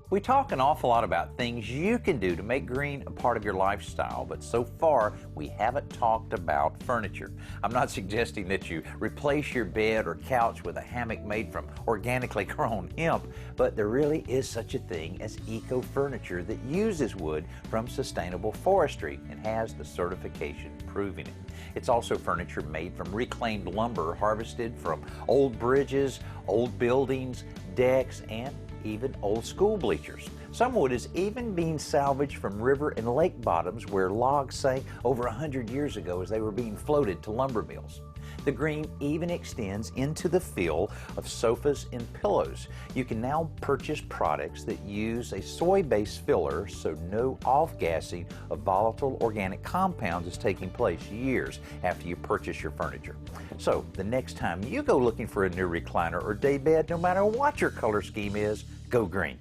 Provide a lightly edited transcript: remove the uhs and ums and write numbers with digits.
We talk an awful lot about things you can do to make green a part of your lifestyle, but so far we haven't talked about furniture. I'm not suggesting that you replace your bed or couch with a hammock made from organically grown hemp, but there really is such a thing as eco-furniture that uses wood from sustainable forestry and has the certification proving it. It's also furniture made from reclaimed lumber harvested from old bridges, old buildings, decks, and even old school bleachers. Some wood is even being salvaged from river and lake bottoms where logs sank over 100 years ago as they were being floated to lumber mills. The green even extends into the feel of sofas and pillows. You can now purchase products that use a soy-based filler, so no off-gassing of volatile organic compounds is taking place years after you purchase your furniture. So the next time you go looking for a new recliner or daybed, no matter what your color scheme is, go green.